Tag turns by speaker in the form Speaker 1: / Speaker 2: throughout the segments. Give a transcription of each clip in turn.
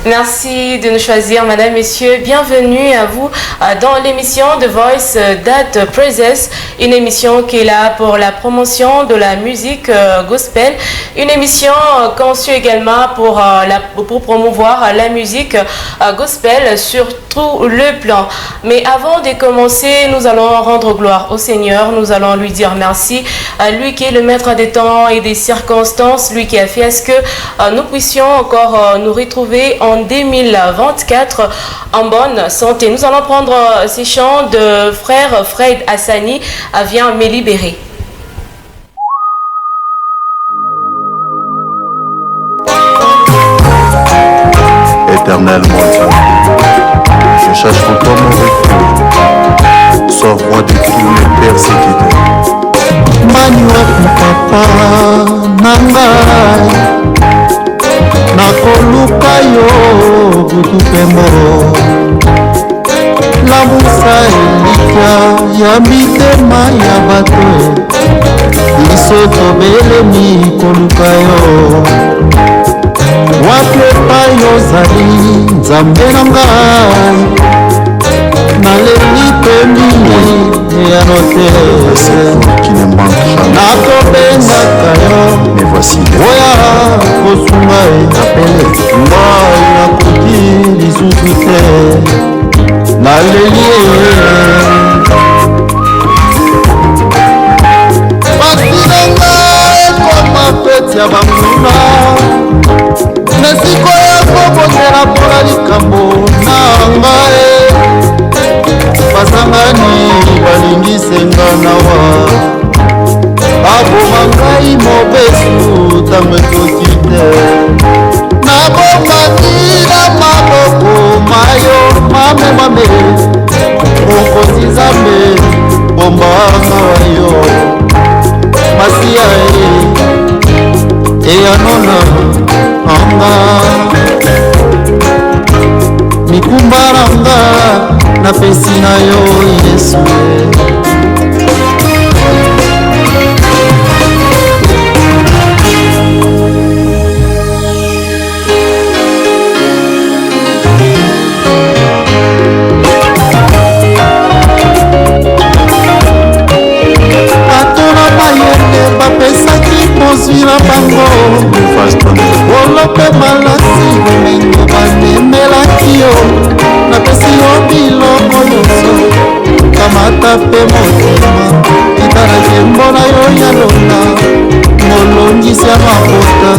Speaker 1: Merci de nous choisir, Madame, Messieurs. Bienvenue à vous dans l'émission The Voice That Praises, une émission qui est là pour la promotion de la musique gospel, une émission conçue également pour promouvoir la musique gospel sur tout le plan. Mais avant de commencer, nous allons rendre gloire au Seigneur, nous allons lui dire merci, à lui qui est le maître des temps et des circonstances, lui qui a fait à ce que nous puissions encore nous retrouver en 2024 en bonne santé. Nous allons prendre ces chants de frère Fred Hassani, Viens me libérer.
Speaker 2: Éternel mon Dieu, je cherche encore mon refuge, sois roi de tous les persécutés.
Speaker 3: Maniwaku papa nangai nakoluka yo butu pembo lamusa elikya ya mitema ya bato biso tobelemi koluka yo wapi epai ozali nzambe na ngai naleli pembini ya note nakobengaka yo oya kosunga etapele ngai nakoki lisusu te naleli pasi na ngai ekoma feti ya banguna nesiko ya kobongela mpona likambo na ngai basangani balingisenga nawa aboma ngai mobesu ntango ekoki te nabomaki na maboko mayo mamemame mokonzi nzambe bombanga wayo masiya eyanona anga mikumbaranga napesi na yo Yesu. Atona mayele bapesaki pozwi na bango olope malasi bomengo banemelaki yo napesi yo biloko nyonso kamata mpe motema itala nkembo na yo ya longa molongisi ya mabota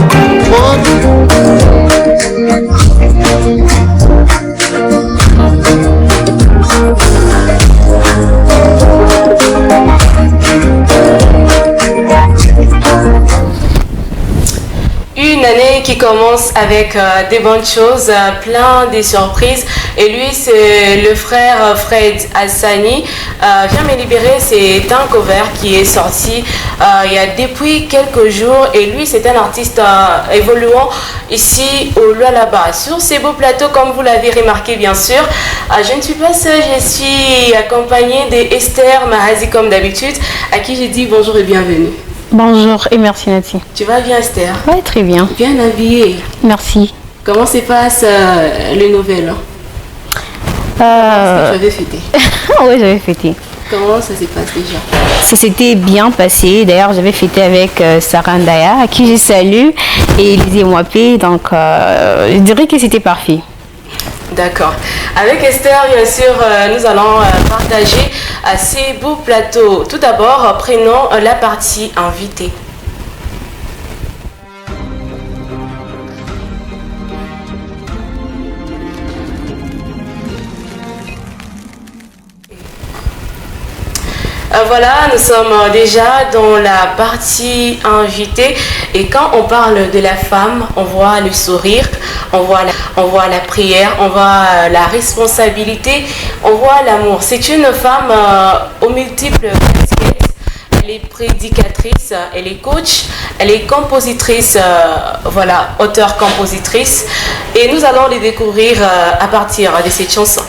Speaker 1: Une année qui commence avec des bonnes choses, plein de surprises. Et lui, c'est le frère Fred Hassani. Viens me libérer, c'est un cover qui est sorti il y a depuis quelques jours. Et lui, c'est un artiste évoluant ici au Lualaba. Sur ces beaux plateaux, comme vous l'avez remarqué bien sûr, je ne suis pas seule, je suis accompagnée d'Esther Mahazi comme d'habitude, à qui je dis bonjour et bienvenue.
Speaker 4: Bonjour et merci Nati.
Speaker 1: Tu vas bien Esther?
Speaker 4: Oui, très bien.
Speaker 1: Bien habillée.
Speaker 4: Merci.
Speaker 1: Comment se passe le nouvel an? Tu avais fêté?
Speaker 4: Oui, j'avais fêté.
Speaker 1: Comment ça s'est passé déjà?
Speaker 4: Ça s'était bien passé. D'ailleurs, j'avais fêté avec Sarah Ndaya, à qui je salue, et Élisée Mwapé. Donc, je dirais que c'était parfait.
Speaker 1: D'accord. Avec Esther, bien sûr, nous allons partager ces beaux plateaux. Tout d'abord, prenons la partie invitée. Voilà, nous sommes déjà dans la partie invitée et quand on parle de la femme, on voit le sourire, on voit la prière, on voit la responsabilité, on voit l'amour. C'est une femme aux multiples casquettes. Elle est prédicatrice, elle est coach, elle est compositrice, voilà, auteure-compositrice. Et nous allons les découvrir à partir de cette chanson.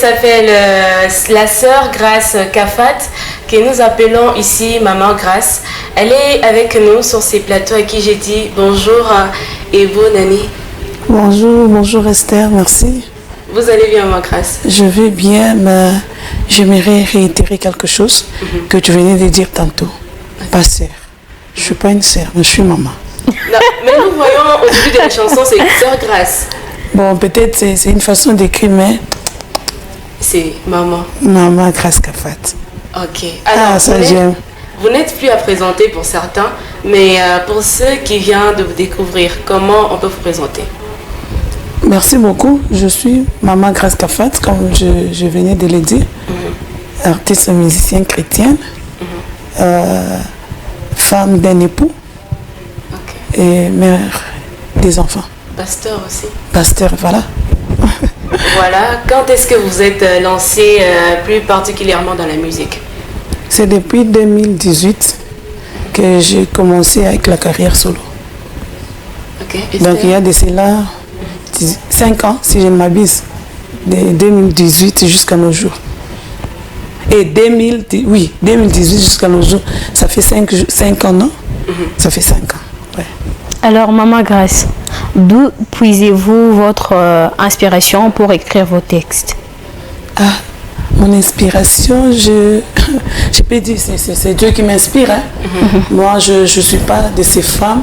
Speaker 1: s'appelle la sœur Grace Kafat, que nous appelons ici Maman Grace. Elle est avec nous sur ces plateaux à qui j'ai dit bonjour et vous, Nani.
Speaker 5: Bonjour Esther, merci.
Speaker 1: Vous allez bien, Maman Grace?
Speaker 5: Je vais bien, mais j'aimerais réitérer quelque chose que tu venais de dire tantôt. Pas sœur. Je ne suis pas une sœur, mais je suis maman.
Speaker 1: Non, mais nous voyons au début de la chanson, c'est sœur Grace.
Speaker 5: Bon, peut-être c'est une façon d'écrire, mais...
Speaker 1: C'est maman.
Speaker 5: Maman Grace Kafat.
Speaker 1: Ok. Alors,
Speaker 5: ça j'aime.
Speaker 1: Vous n'êtes plus à présenter pour certains, mais pour ceux qui viennent de vous découvrir, comment on peut vous présenter?
Speaker 5: Merci beaucoup. Je suis Maman Grace Kafat, comme je venais de le dire. Artiste musicienne chrétienne. Femme d'un époux. Et mère des enfants.
Speaker 1: Pasteur aussi.
Speaker 5: Pasteur, voilà.
Speaker 1: Voilà. Quand est-ce que vous êtes lancé plus particulièrement dans la musique?
Speaker 5: C'est depuis 2018 que j'ai commencé avec la carrière solo. Donc il y a de cela 5 ans, si je ne m'abuse, de 2018 jusqu'à nos jours. Et 2018 jusqu'à nos jours, ça fait 5 ans, non? Ça fait 5 ans. Ouais.
Speaker 4: Alors, Maman Grace, d'où puisez-vous votre inspiration pour écrire vos textes?
Speaker 5: Mon inspiration, je peux dire, c'est Dieu qui m'inspire. Hein. Moi, je ne suis pas de ces femmes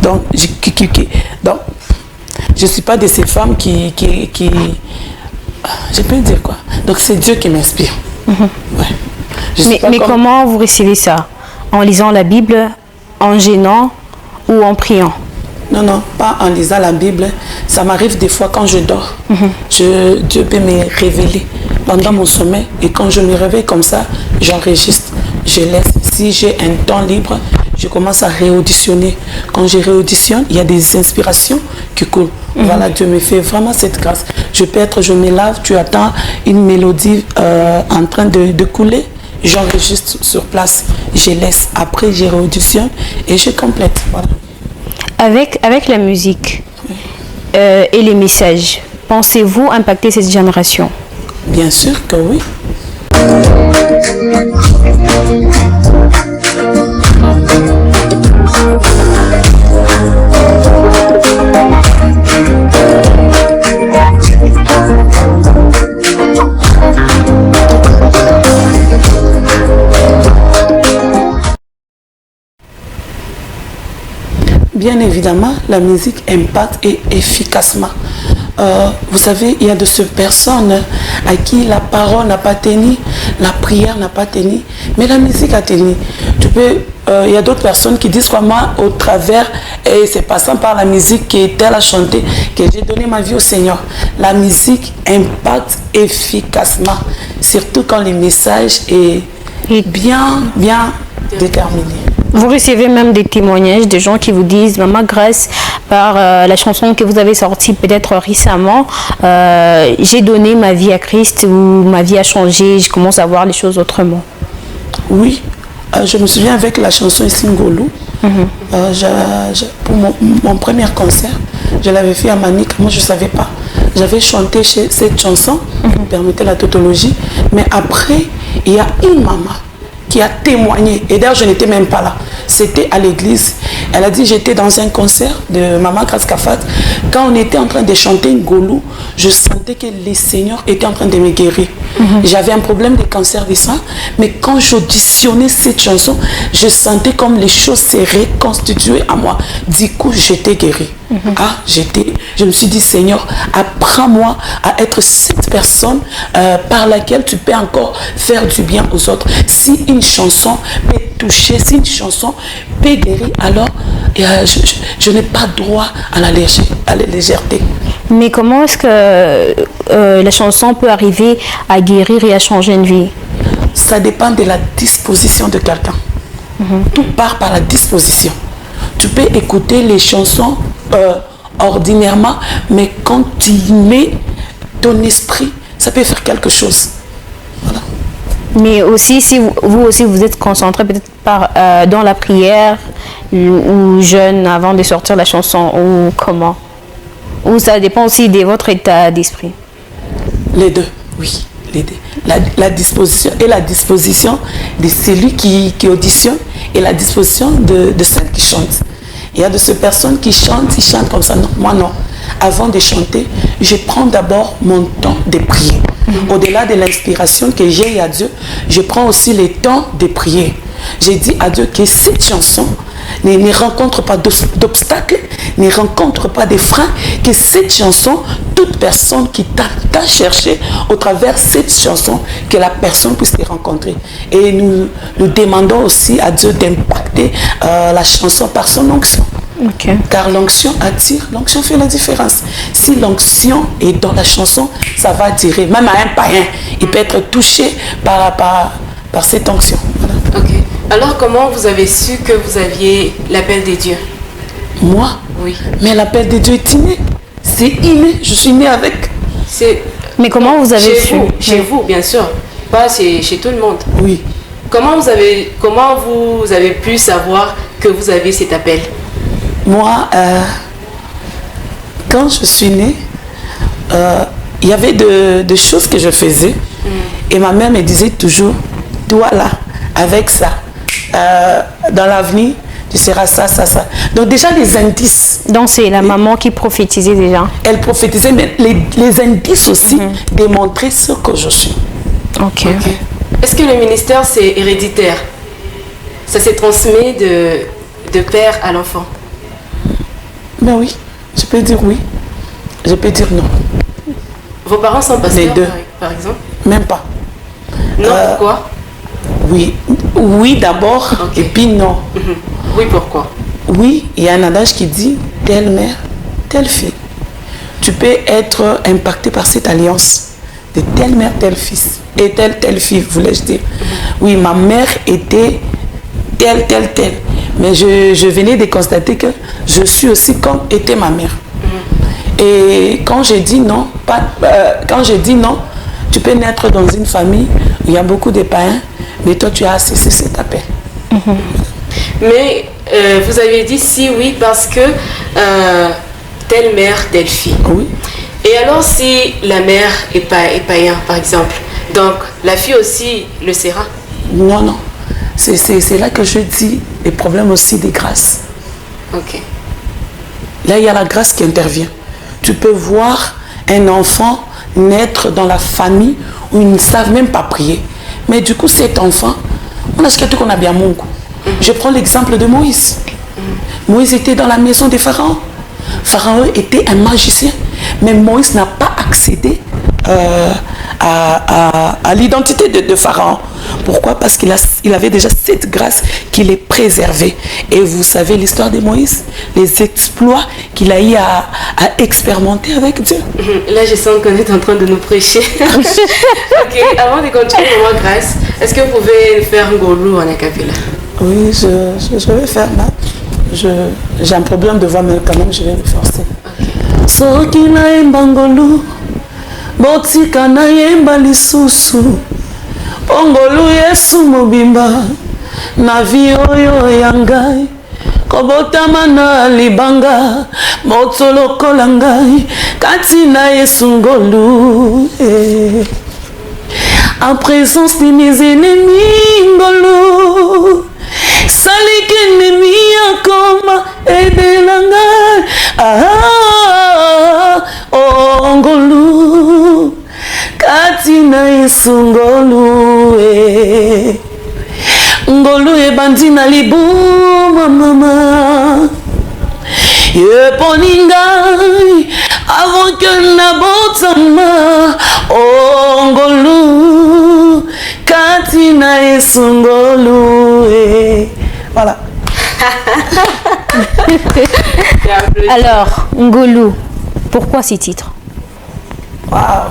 Speaker 5: donc, je ne suis pas de ces femmes qui je peux dire quoi. Donc, c'est Dieu qui m'inspire. Ouais.
Speaker 4: Mais comment vous recevez ça? En lisant la Bible, en gênant ou en priant?
Speaker 5: Non, pas en lisant la Bible. Ça m'arrive des fois quand je dors. Dieu peut me révéler pendant mon sommeil. Et quand je me réveille comme ça, j'enregistre. Je laisse. Si j'ai un temps libre, je commence à réauditionner. Quand je réauditionne, il y a des inspirations qui coulent. Voilà, Dieu me fait vraiment cette grâce. Je me lave, tu attends une mélodie en train de couler. J'enregistre sur place. Je laisse. Après, je réauditionne et je complète. Voilà.
Speaker 4: Avec la musique et les messages, pensez-vous impacter cette génération?
Speaker 5: Bien sûr que oui. Bien évidemment, la musique impacte et efficacement. Vous savez, il y a de ces personnes à qui la parole n'a pas tenu, la prière n'a pas tenu, mais la musique a tenu. Il y a d'autres personnes qui disent que moi, au travers, et c'est passant par la musique qui est telle à chanter, que j'ai donné ma vie au Seigneur. La musique impacte efficacement, surtout quand le message est bien déterminé.
Speaker 4: Vous recevez même des témoignages de gens qui vous disent, Maman Grace, par la chanson que vous avez sortie peut-être récemment, j'ai donné ma vie à Christ ou ma vie a changé, je commence à voir les choses autrement.
Speaker 5: Oui, je me souviens avec la chanson Singolou, pour mon premier concert, je l'avais fait à Manik, moi je ne savais pas. J'avais chanté cette chanson, permettez la tautologie, mais après, il y a une maman qui a témoigné. Et d'ailleurs, je n'étais même pas là. C'était à l'église. Elle a dit, j'étais dans un concert de Maman Grace Kafat. Quand on était en train de chanter Ngolou, je sentais que le Seigneur était en train de me guérir. J'avais un problème de cancer du sein, mais quand j'auditionnais cette chanson, je sentais comme les choses se reconstituaient à moi. Du coup, j'étais guérie. Je me suis dit, Seigneur, apprends-moi à être cette personne par laquelle tu peux encore faire du bien aux autres. Si une chanson peut toucher, si une chanson peut guérir, alors je n'ai pas droit à la légèreté.
Speaker 4: Mais comment est-ce que la chanson peut arriver à guérir et à changer une vie?
Speaker 5: Ça dépend de la disposition de quelqu'un. Tout part par la disposition. Tu peux écouter les chansons ordinairement, mais quand tu y mets ton esprit, ça peut faire quelque chose. Voilà.
Speaker 4: Mais aussi, si vous aussi vous êtes concentré peut-être dans la prière ou jeûne avant de sortir la chanson, ou comment? Ou ça dépend aussi de votre état d'esprit?
Speaker 5: Les deux, oui. Les deux. La disposition de celui qui auditionne et la disposition de celle qui chante. Il y a de ces personnes qui chantent comme ça. Non, moi non. Avant de chanter, je prends d'abord mon temps de prier. Au-delà de l'inspiration que j'ai à Dieu, je prends aussi le temps de prier. J'ai dit à Dieu que cette chanson ne rencontre pas d'obstacles, ne rencontre pas de freins, que cette chanson, toute personne qui t'a cherché au travers de cette chanson, que la personne puisse te rencontrer. Et nous demandons aussi à Dieu d'impacter la chanson par son onction.
Speaker 4: Okay.
Speaker 5: Car l'onction attire, l'onction fait la différence. Si l'onction est dans la chanson, ça va attirer. Même à un païen, il peut être touché par cette onction. Voilà.
Speaker 1: Ok. Alors, comment vous avez su que vous aviez l'appel de Dieu?
Speaker 5: Moi?
Speaker 1: Oui.
Speaker 5: Mais l'appel de Dieu est inné. C'est inné. Je suis née avec.
Speaker 4: Mais comment vous avez su?
Speaker 1: Chez vous, bien sûr. Pas chez tout le monde.
Speaker 5: Oui.
Speaker 1: Comment vous avez pu savoir que vous avez cet appel?
Speaker 5: Moi, quand je suis née, il y avait des choses que je faisais. Et ma mère me disait toujours, toi là, avec ça, dans l'avenir, tu seras ça, ça, ça. Donc déjà les indices.
Speaker 4: Donc c'est la maman qui prophétisait déjà.
Speaker 5: Elle prophétisait, mais les indices aussi démontraient ce que je suis.
Speaker 4: Ok.
Speaker 1: Est-ce que le ministère c'est héréditaire? Ça s'est transmis de père à l'enfant?
Speaker 5: Ben oui, je peux dire oui. Je peux dire non.
Speaker 1: Vos parents sont pasteurs,
Speaker 5: Les deux.
Speaker 1: par exemple?
Speaker 5: Même pas.
Speaker 1: Non, pourquoi?
Speaker 5: Oui d'abord, et puis non.
Speaker 1: Oui, pourquoi?
Speaker 5: Oui, il y a un adage qui dit telle mère, telle fille. Tu peux être impacté par cette alliance de telle mère, tel fils et telle fille, voulais-je dire. Oui, ma mère était telle. Mais je venais de constater que je suis aussi comme était ma mère. Et quand je dis non, tu peux naître dans une famille où il y a beaucoup de païens, mais toi tu as cessé cet appel.
Speaker 1: Mais vous avez dit si oui parce que telle mère, telle fille.
Speaker 5: Oui.
Speaker 1: Et alors si la mère est païen, par exemple, donc la fille aussi le sera?
Speaker 5: Non. C'est là que je dis les problèmes aussi des grâces.
Speaker 1: Ok.
Speaker 5: Là, il y a la grâce qui intervient. Tu peux voir un enfant naître dans la famille où ils ne savent même pas prier. Mais du coup, cet enfant, on a ce qu'on a bien mon goût. Je prends l'exemple de Moïse. Moïse était dans la maison de Pharaon. Pharaon était un magicien. Mais Moïse n'a pas accédé à l'identité de Pharaon. Pourquoi? Parce qu'il avait déjà cette grâce qui les préservait. Et vous savez l'histoire de Moïse, les exploits qu'il a eu à expérimenter avec Dieu.
Speaker 1: Là, je sens qu'on est en train de nous prêcher. Ok, avant de continuer, maman Grâce, est-ce que vous pouvez faire un golou en acapella?
Speaker 5: Oui, je vais faire là. J'ai un problème de voix, mais quand même, je vais me forcer. Soki naemba ngolu, botika naemba lisusu, ongolu Yesu mobimba, na vi oyo ya ngai, kobotama na libanga, moto lokola ngai, kati na Yesu ngolu. En présence de mes ennemis ngolu, saliki ennemi akoma edelanga. Ngolu kati na Yesu ngolu ngolu ebandi na libuma mama yeponi ngai avant que nabotama ngolu kati na Yesu ngolu. Voilà.
Speaker 4: Alors, Ngolu, pourquoi ces titres?
Speaker 5: Waouh.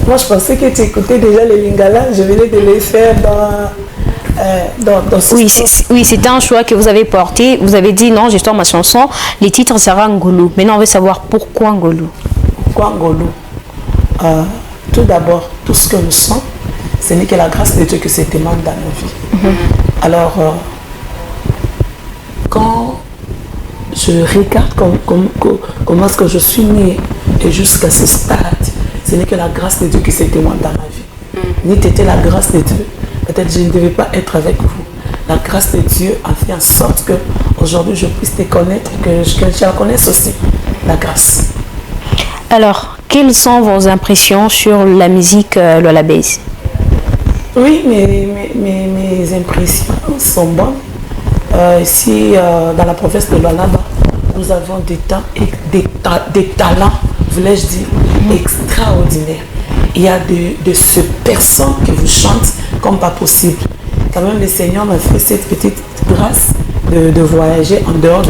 Speaker 5: Moi, je pensais que tu écoutais déjà les Lingala. Je venais de les faire dans ce
Speaker 4: Oui, c'était un choix que vous avez porté. Vous avez dit non, je sors ma chanson. Les titres sera Ngolu. Maintenant, on veut savoir pourquoi Ngolu.
Speaker 5: Pourquoi Ngolu? Tout d'abord, tout ce que nous sommes, ce n'est que la grâce de Dieu que se demande dans nos vies. Alors, quand je je regarde comment est-ce que je suis née et jusqu'à ce stade, ce n'est que la grâce de Dieu qui s'est témoignée dans ma vie. Ni était la grâce de Dieu, peut-être je ne devais pas être avec vous. La grâce de Dieu a fait en sorte que aujourd'hui je puisse te connaître, que je la connaisse aussi, la grâce.
Speaker 4: Alors, quelles sont vos impressions sur la musique lullabies?
Speaker 5: Oui, mes impressions sont bonnes. Ici, dans la province de Lualaba, nous avons des talents, voulais-je dire, extraordinaires. Il y a de ces personnes qui vous chantent comme pas possible. Quand même, le Seigneur m'a fait cette petite grâce de voyager en dehors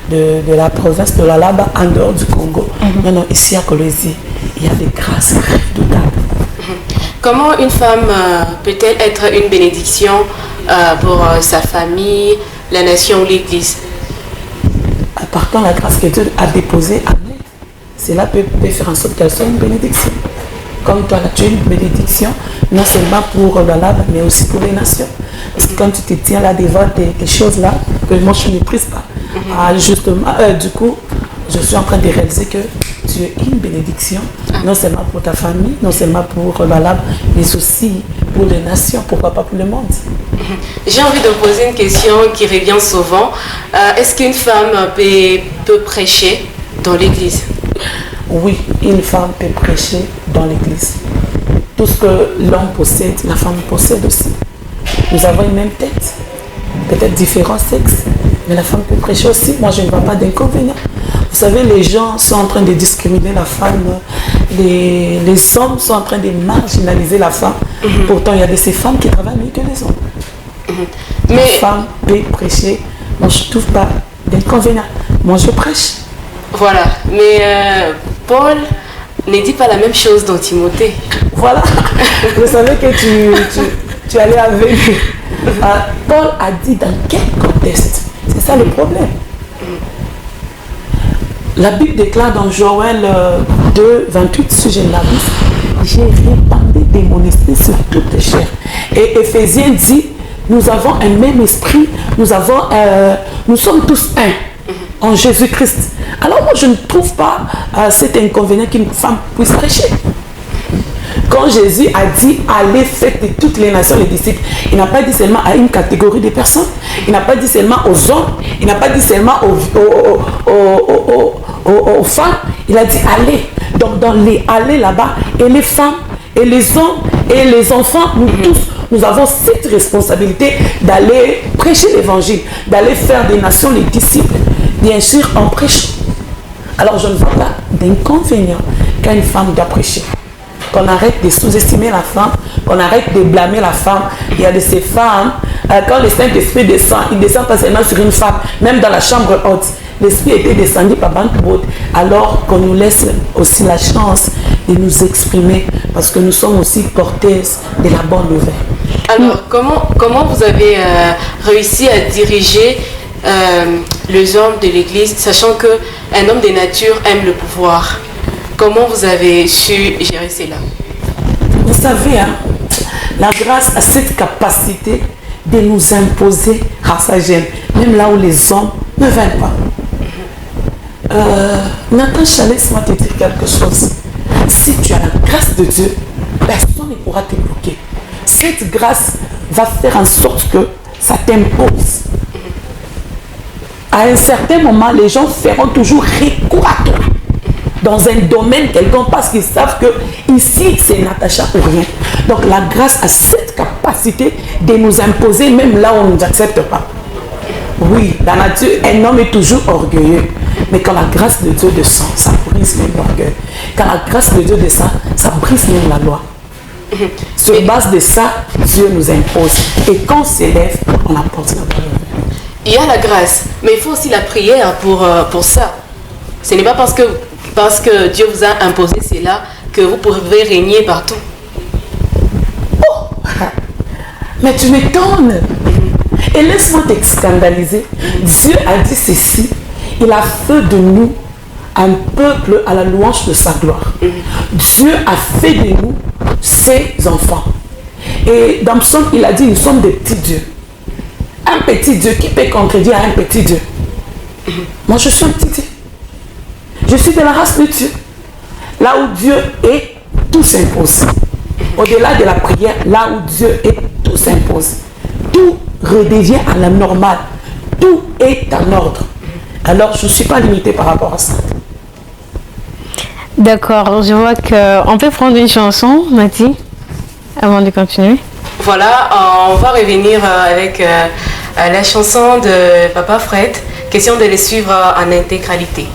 Speaker 5: de la province de Lualaba, en dehors du Congo. Non, ici à Kolwezi, il y a des grâces redoutables.
Speaker 1: Comment une femme peut-elle être une bénédiction pour sa famille, la nation ou l'Église?
Speaker 5: Appartant la grâce que Dieu a déposée en elle, cela peut faire en sorte qu'elle soit une bénédiction. Comme toi, là, tu es une bénédiction, non seulement pour Lualaba, mais aussi pour les nations. Parce que quand tu te tiens là devant des choses là, que moi je ne maîtrise pas, justement, du coup, je suis en train de réaliser que tu es une bénédiction, non seulement pour ta famille, non seulement pour Lualaba, mais aussi pour les nations, pourquoi pas pour le monde.
Speaker 1: J'ai envie de poser une question qui revient souvent. Est-ce qu'une femme peut prêcher dans l'église?
Speaker 5: Oui, une femme peut prêcher dans l'église. Tout ce que l'homme possède, la femme possède aussi. Nous avons une même tête, peut-être différents sexes, mais la femme peut prêcher aussi. Moi, je ne vois pas d'inconvénient. Vous savez, les gens sont en train de discriminer la femme, les hommes sont en train de marginaliser la femme. Pourtant, il y a de ces femmes qui travaillent mieux que les hommes. Mais la femme peut prêcher. Moi, je ne trouve pas d'inconvénient. Moi, je prêche.
Speaker 1: Voilà, mais Paul ne dit pas la même chose dans Timothée.
Speaker 5: Voilà, je savais que tu allais avec. Paul a dit dans quel contexte? C'est ça le problème. La Bible déclare dans Joël 2, 28, si je l'abuse, j'ai répandu de mon esprit sur toutes les chairs. Et Éphésiens dit, nous avons un même esprit, nous sommes tous un en Jésus-Christ. Alors moi je ne trouve pas cet inconvénient qu'une femme puisse prêcher. Quand Jésus a dit allez faites de toutes les nations les disciples, il n'a pas dit seulement à une catégorie de personnes, il n'a pas dit seulement aux hommes, il n'a pas dit seulement aux femmes, il a dit allez. Donc dans les allez là-bas, et les femmes, et les hommes, et les enfants, nous tous, nous avons cette responsabilité d'aller prêcher l'évangile, d'aller faire des nations les disciples, bien sûr en prêchant. Alors je ne vois pas d'inconvénient qu'une femme doit prêcher. Qu'on arrête de sous-estimer la femme, qu'on arrête de blâmer la femme. Il y a de ces femmes, quand le Saint-Esprit descend, il descend pas seulement sur une femme, même dans la chambre haute. L'Esprit était descendu par Banque-Baud, alors qu'on nous laisse aussi la chance de nous exprimer, parce que nous sommes aussi porteuses de la bonne nouvelle.
Speaker 1: Alors, comment vous avez réussi à diriger les hommes de l'Église, sachant qu'un homme de nature aime le pouvoir? Comment vous avez su gérer cela?
Speaker 5: Vous savez, la grâce a cette capacité de nous imposer à sa gêne, même là où les hommes ne veulent pas. Nathan, laisse-moi te dire quelque chose. Si tu as la grâce de Dieu, personne ne pourra te bloquer. Cette grâce va faire en sorte que ça t'impose. À un certain moment, les gens feront toujours recours à toi dans un domaine quelconque parce qu'ils savent que ici c'est Natacha ou rien. Donc la grâce a cette capacité de nous imposer même là où on ne nous accepte pas. Oui, dans la nature, un homme est toujours orgueilleux. Mais quand la grâce de Dieu descend, ça brise même l'orgueil. Quand la grâce de Dieu descend, ça brise même la loi. Sur base de ça, Dieu nous impose. Et quand on s'élève, on apporte la parole.
Speaker 1: Il y a la grâce, mais il faut aussi la prière pour ça. Ce n'est pas parce que Dieu vous a imposé cela que vous pouvez régner partout.
Speaker 5: Oh, mais tu m'étonnes. Et laisse-moi t'excandaliser. Dieu a dit ceci. Il a fait de nous un peuple à la louange de sa gloire. Dieu a fait de nous ses enfants. Et dans Psaume, il a dit, nous sommes des petits dieux. Un petit Dieu qui peut contredire un petit Dieu. Moi, je suis un petit Dieu. Je suis de la race de Dieu. Là où Dieu est, tout s'impose. Au-delà de la prière, là où Dieu est, tout s'impose. Tout redevient à la normale. Tout est en ordre. Alors, je ne suis pas limitée par rapport à ça.
Speaker 4: D'accord, je vois qu'on peut prendre une chanson, Mathie, avant de continuer.
Speaker 1: Voilà, on va revenir avec la chanson de Papa Fred. Question de les suivre en intégralité.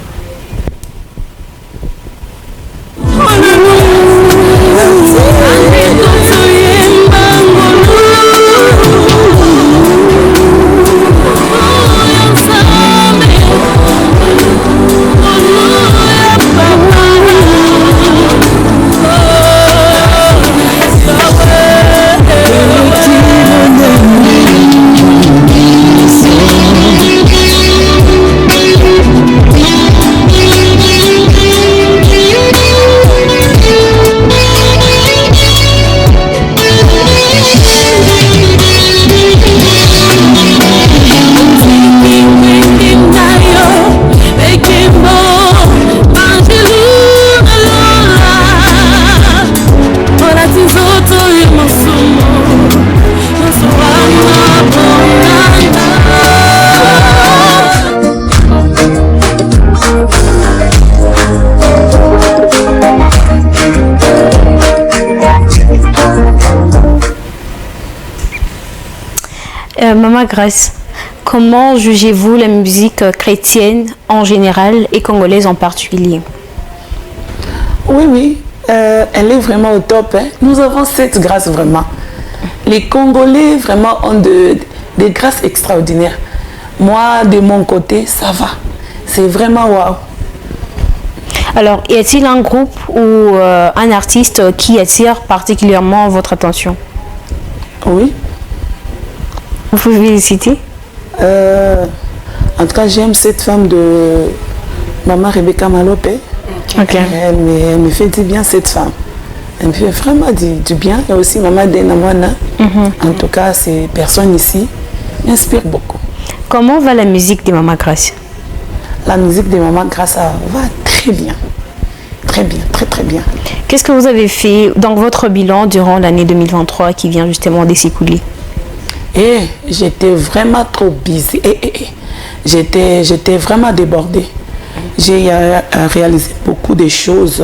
Speaker 4: Maman Grace, comment jugez-vous la musique chrétienne en général et congolaise en particulier?
Speaker 5: Oui, elle est vraiment au top. Hein. Nous avons cette grâce vraiment. Les Congolais vraiment ont des grâces extraordinaires. Moi, de mon côté, ça va. C'est vraiment waouh.
Speaker 4: Alors, y a-t-il un groupe ou un artiste qui attire particulièrement votre attention?
Speaker 5: Oui.
Speaker 4: Vous pouvez les citer?
Speaker 5: En tout cas, j'aime cette femme de Maman Rebecca Malope.
Speaker 4: Okay.
Speaker 5: Elle me fait du bien, cette femme. Elle me fait vraiment du bien. Et aussi Maman Dena Mwana. En tout cas, ces personnes ici m'inspirent beaucoup.
Speaker 4: Comment va la musique de Maman Grace?
Speaker 5: La musique de Maman Grace va très bien. Très bien, très bien.
Speaker 4: Qu'est-ce que vous avez fait dans votre bilan durant l'année 2023 qui vient justement de s'écouler?
Speaker 5: Et j'étais vraiment trop busy. J'étais vraiment débordée. J'ai réalisé beaucoup de choses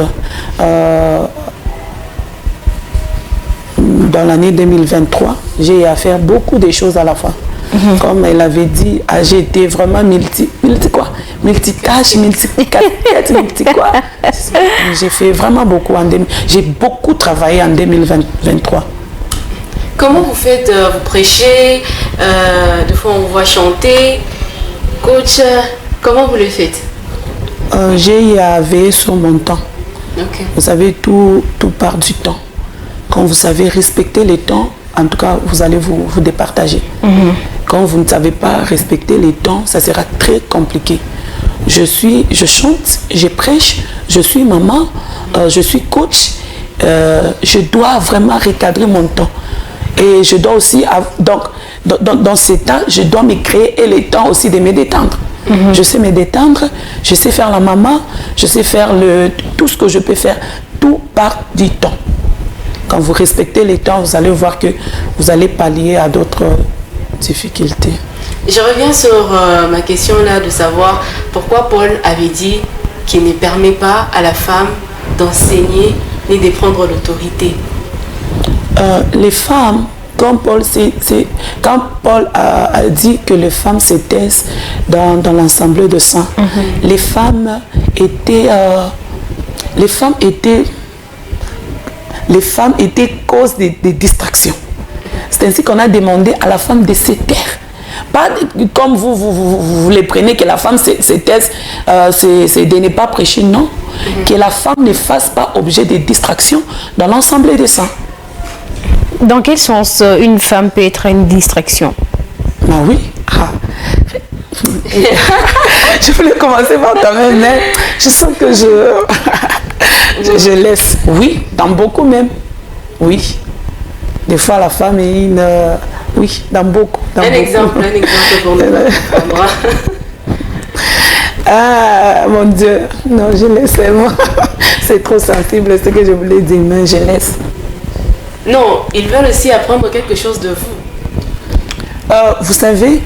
Speaker 5: dans l'année 2023. J'ai à faire beaucoup de choses à la fois. Comme elle avait dit, j'ai été vraiment multicasque, multi-quoi. J'ai fait vraiment beaucoup. J'ai beaucoup travaillé en 2023.
Speaker 1: Comment vous faites? Vous prêchez, des fois on vous voit chanter. Coach, comment vous le faites?
Speaker 5: J'ai veillé sur mon temps.
Speaker 1: Okay.
Speaker 5: Vous savez, tout part du temps. Quand vous savez respecter les temps, en tout cas, vous allez vous départager. Quand vous ne savez pas respecter les temps, ça sera très compliqué. Je chante, je prêche, je suis maman, je suis coach. Je dois vraiment recadrer mon temps. Et je dois aussi, donc, dans ces temps, je dois me créer et le temps aussi de me détendre. Je sais me détendre, je sais faire la maman, je sais faire tout ce que je peux faire. Tout part du temps. Quand vous respectez les temps, vous allez voir que vous allez pallier à d'autres difficultés.
Speaker 1: Je reviens sur ma question là de savoir pourquoi Paul avait dit qu'il ne permet pas à la femme d'enseigner ni de prendre l'autorité.
Speaker 5: Les femmes, quand Paul a dit que les femmes se taisent dans l'Assemblée de saints, les femmes étaient cause des distractions. C'est ainsi qu'on a demandé à la femme de se taire. Pas comme vous les prenez, que la femme se taise, c'est de ne pas prêcher, non. Que la femme ne fasse pas objet de distraction dans l'Assemblée des saints.
Speaker 4: Dans quel sens une femme peut être une distraction?
Speaker 5: Ben oui. Je voulais commencer par toi-même, mais je sens que je laisse. Oui, dans beaucoup même. Oui. Des fois, la femme est une... oui, dans beaucoup.
Speaker 1: Un exemple pour nous.
Speaker 5: Ah, mon Dieu. Non, je laisse. C'est trop sensible ce que je voulais dire, mais je laisse.
Speaker 1: Non, ils veulent aussi apprendre quelque chose de vous.
Speaker 5: Vous savez,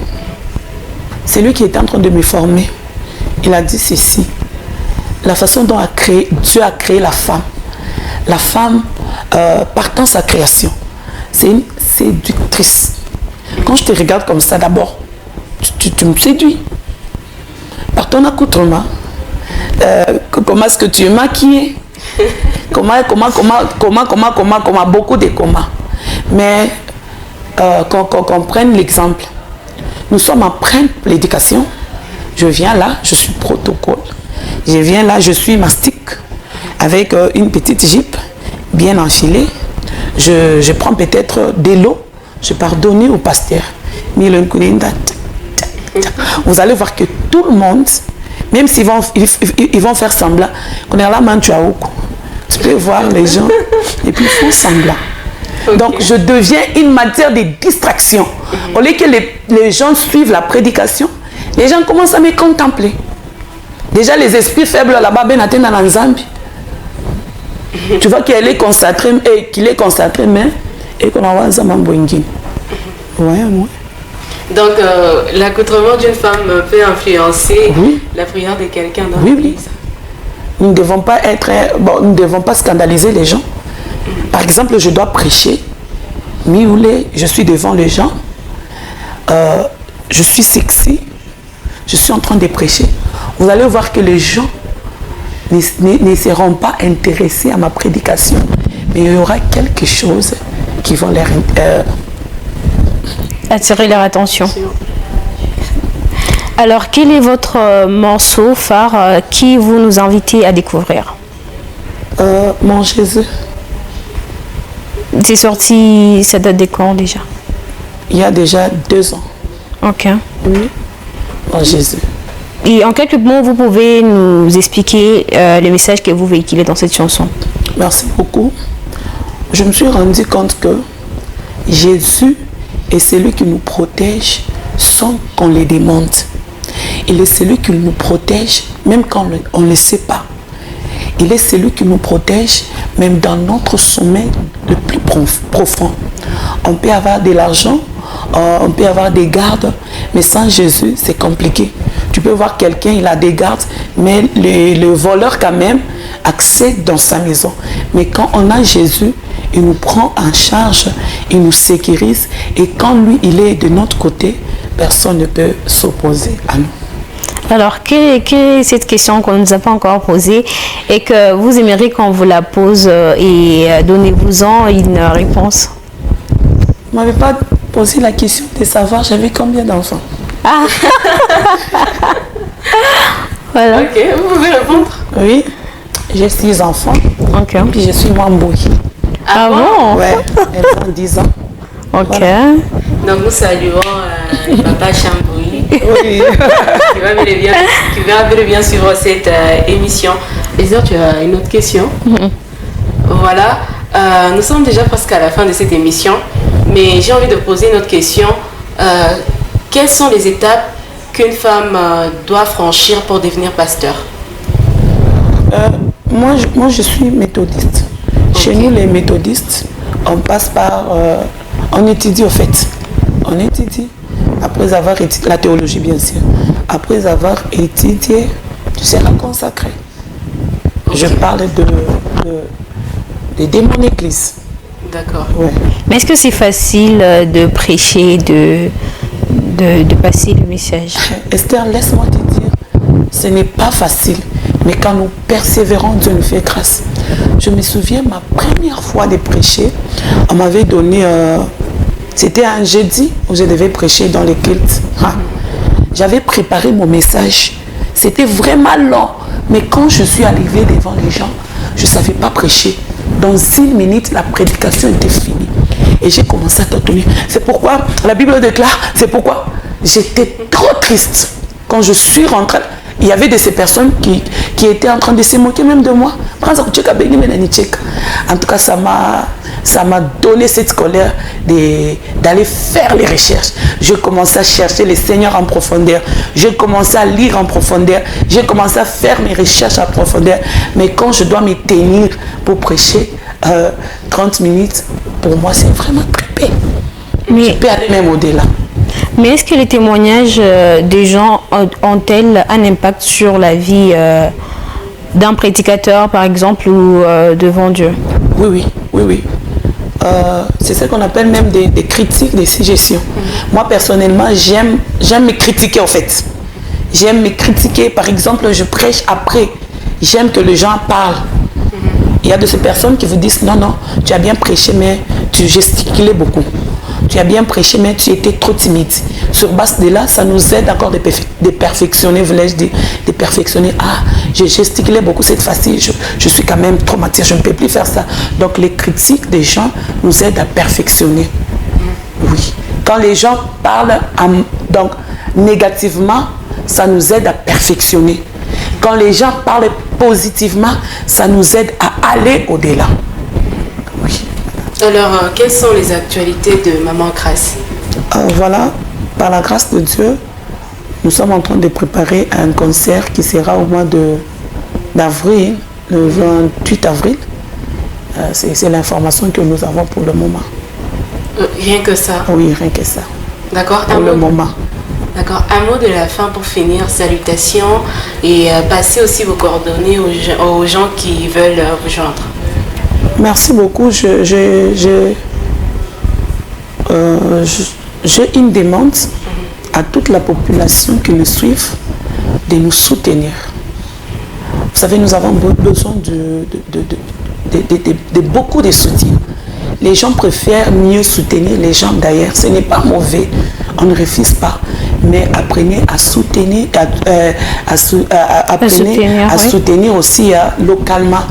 Speaker 5: c'est lui qui est en train de me former. Il a dit ceci. La façon dont Dieu a créé la femme, partant sa création, c'est une séductrice. Quand je te regarde comme ça, d'abord, tu me séduis. Par ton accoutrement, comment est-ce que tu es maquillée, comment, beaucoup de comment. Mais qu'on prenne l'exemple. Nous sommes en pleine prédication. Je viens là, je suis protocole. Je viens là, je suis mastic avec une petite jupe bien enfilée. Je prends peut-être de l'eau. Je pars donner au pasteur. Vous allez voir que tout le monde, même s'ils vont faire semblant, on est là, tu peux voir les gens et puis ils font semblant. Okay. Donc je deviens une matière de distraction. Au lieu que les gens suivent la prédication, les gens commencent à me contempler. Déjà les esprits faibles là-bas, tu vois qu'il est concentré, mais et qu'on a ouais.
Speaker 1: Donc l'accoutrement d'une femme peut influencer la prière de quelqu'un dans l'église.
Speaker 5: Nous ne devons pas nous ne devons pas scandaliser les gens. Par exemple, je dois prêcher, je suis devant les gens, je suis sexy, je suis en train de prêcher. Vous allez voir que les gens ne seront pas intéressés à ma prédication, mais il y aura quelque chose qui va leur
Speaker 4: attirer leur attention. Alors, quel est votre morceau phare qui vous nous invitez à découvrir?
Speaker 5: Mon Jésus.
Speaker 4: C'est sorti, ça date de quand déjà?
Speaker 5: Il y a déjà 2 ans.
Speaker 4: Ok.
Speaker 5: Oui. Mon Jésus.
Speaker 4: Et en quelques mots, vous pouvez nous expliquer le message que vous véhiculez dans cette chanson?
Speaker 5: Merci beaucoup. Je me suis rendu compte que Jésus est celui qui nous protège sans qu'on le demande. Il est celui qui nous protège même quand on ne le sait pas. Il est celui qui nous protège même dans notre sommeil le plus profond. On peut avoir de l'argent, on peut avoir des gardes, mais sans Jésus, c'est compliqué. Tu peux voir quelqu'un, il a des gardes, mais le voleur quand même accède dans sa maison. Mais quand on a Jésus, il nous prend en charge, il nous sécurise, et quand lui, il est de notre côté, personne ne peut s'opposer à nous.
Speaker 4: Alors, quelle est cette question qu'on ne nous a pas encore posée et que vous aimeriez qu'on vous la pose et donnez-vous-en une réponse?
Speaker 5: Vous ne m'avez pas posé la question de savoir j'avais combien d'enfants.
Speaker 4: Ah. Voilà.
Speaker 1: Ok, vous pouvez répondre.
Speaker 5: Oui, j'ai 6 enfants.
Speaker 4: Ok.
Speaker 5: Puis je suis Mwamboui.
Speaker 4: Ah bon?
Speaker 5: Ouais, elles ont 10 ans.
Speaker 4: Ok.
Speaker 5: Voilà.
Speaker 1: Donc nous saluons Papa Chamboui
Speaker 5: Oui.
Speaker 1: qui va bel et bien suivre cette émission. Esther, tu as une autre question? Voilà, nous sommes déjà presque à la fin de cette émission, mais j'ai envie de poser une autre question. Quelles sont les étapes qu'une femme doit franchir pour devenir pasteur?
Speaker 5: Moi, je suis méthodiste. Okay. Chez nous, les méthodistes, on passe par... on étudie, au fait. On étudie. Après avoir étudié la théologie, bien sûr. Après avoir étudié, tu seras consacré. Okay. Je parle de mon église.
Speaker 1: D'accord.
Speaker 5: Ouais.
Speaker 4: Mais est-ce que c'est facile de prêcher, de passer le message?
Speaker 5: Esther, laisse-moi te dire, ce n'est pas facile. Mais quand nous persévérons, Dieu nous fait grâce. Je me souviens, ma première fois de prêcher, on m'avait donné... c'était un jeudi où je devais prêcher dans les cultes. J'avais préparé mon message. C'était vraiment long. Mais quand je suis arrivée devant les gens, je ne savais pas prêcher. Dans 1 minute, la prédication était finie. Et j'ai commencé à tâtonner. C'est pourquoi la Bible déclare, c'est pourquoi j'étais trop triste. Quand je suis rentrée, il y avait de ces personnes qui étaient en train de se moquer même de moi. En tout cas, ça m'a ça m'a donné cette colère d'aller faire les recherches. Je commençais à chercher les Seigneurs en profondeur. Je commençais à lire en profondeur. J'ai commencé à faire mes recherches en profondeur. Mais quand je dois me tenir pour prêcher 30 minutes, pour moi, c'est vraiment très peu. Je peux aller même au-delà.
Speaker 4: Mais est-ce que les témoignages des gens ont-elles un impact sur la vie d'un prédicateur, par exemple, ou devant Dieu?
Speaker 5: Oui. C'est ce qu'on appelle même des critiques, des suggestions. Moi, personnellement, j'aime me critiquer, en fait. J'aime me critiquer. Par exemple, je prêche après. J'aime que les gens parlent. Il y a de ces personnes qui vous disent, non, tu as bien prêché, mais tu gesticulais beaucoup. Tu as bien prêché, mais tu étais trop timide. Sur base de là, ça nous aide encore de perfectionner, voulais-je dire, de perfectionner. Ah, je gesticulais beaucoup cette fois-ci, je suis quand même traumatisé, je ne peux plus faire ça. Donc les critiques des gens nous aident à perfectionner. Oui. Quand les gens parlent donc, négativement, ça nous aide à perfectionner. Quand les gens parlent positivement, ça nous aide à aller au-delà. Oui.
Speaker 1: Alors, quelles sont les actualités de Maman Grâce?
Speaker 5: Voilà, par la grâce de Dieu, nous sommes en train de préparer un concert qui sera au mois d'avril, le 28 avril. C'est l'information que nous avons pour le moment.
Speaker 1: Rien que ça?
Speaker 5: Oui, rien que ça.
Speaker 1: D'accord.
Speaker 5: Pour le moment.
Speaker 1: D'accord. Un mot de la fin pour finir. Salutations et passez aussi vos coordonnées aux gens qui veulent vous joindre.
Speaker 5: Merci beaucoup. J'ai une demande à toute la population qui nous suit de nous soutenir. Vous savez, nous avons besoin de beaucoup de soutien. Les gens préfèrent mieux soutenir les gens d'ailleurs. Ce n'est pas mauvais, on ne refuse pas. Mais apprenez à soutenir, à soutenir aussi localement.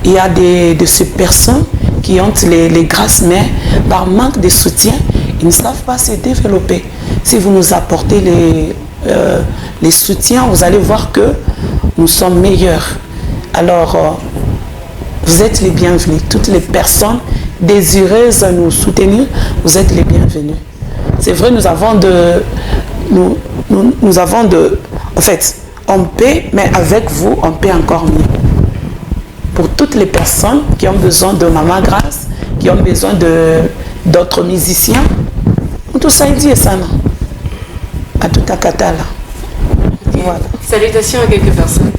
Speaker 5: Il y a de ces personnes qui ont les grâces, mais par manque de soutien, ils ne savent pas se développer. Si vous nous apportez les soutiens, vous allez voir que nous sommes meilleurs. Alors, vous êtes les bienvenus. Toutes les personnes désireuses de nous soutenir, vous êtes les bienvenus. C'est vrai, nous avons en fait, on paie, mais avec vous, on paie encore mieux. Pour toutes les personnes qui ont besoin de Maman Grâce, qui ont besoin d'autres musiciens, tout ça, il dit ça, non? À tout à Katala.
Speaker 1: Okay.
Speaker 5: Voilà.
Speaker 1: Salutations à quelques personnes.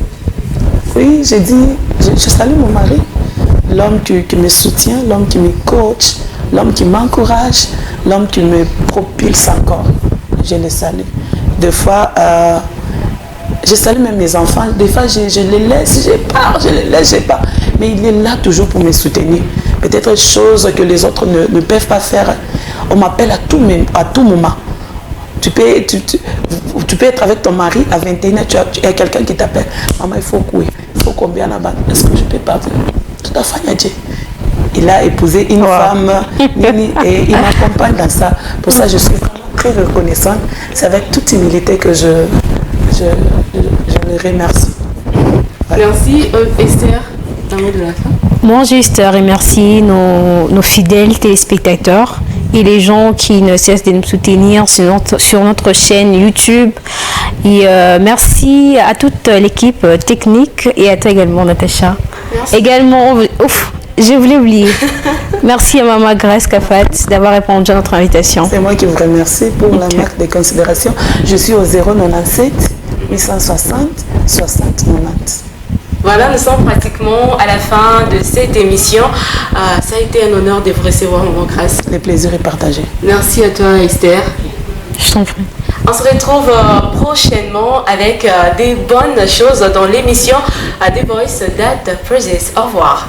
Speaker 5: Oui, j'ai dit, je salue mon mari, l'homme qui me soutient, l'homme qui me coach, l'homme qui m'encourage, l'homme qui me propulse encore. Je les salue. Des fois, je salue même mes enfants. Des fois, je les laisse, je pars. Mais il est là toujours pour me soutenir. Peut-être chose que les autres ne peuvent pas faire. On m'appelle à tout moment. Tu peux être avec ton mari à 21h, il y a quelqu'un qui t'appelle. Maman, il faut courir. Il faut combien là-bas? Est-ce que je peux partir? Tout à fait, il a épousé une femme, et il m'accompagne dans ça. Pour ça, je suis vraiment très reconnaissante. C'est avec toute humilité que je le remercie. Voilà.
Speaker 1: Merci, Esther. Un mot de la fin.
Speaker 4: Moi, juste remercier nos fidèles téléspectateurs et les gens qui ne cessent de nous soutenir sur notre chaîne YouTube. Et merci à toute l'équipe technique et à toi également, Natacha. Merci. Également, je voulais oublier. Merci à Maman Grâce Kafat d'avoir répondu à notre invitation.
Speaker 5: C'est moi qui vous remercie pour la marque de considération. Je suis au 097 860 60 90.
Speaker 1: Voilà, nous sommes pratiquement à la fin de cette émission. Ça a été un honneur de vous recevoir, Maman Grâce.
Speaker 5: Le plaisir est partagé.
Speaker 1: Merci à toi, Esther.
Speaker 4: Je t'en prie.
Speaker 1: On se retrouve prochainement avec des bonnes choses dans l'émission The Voice That Praises. Au revoir.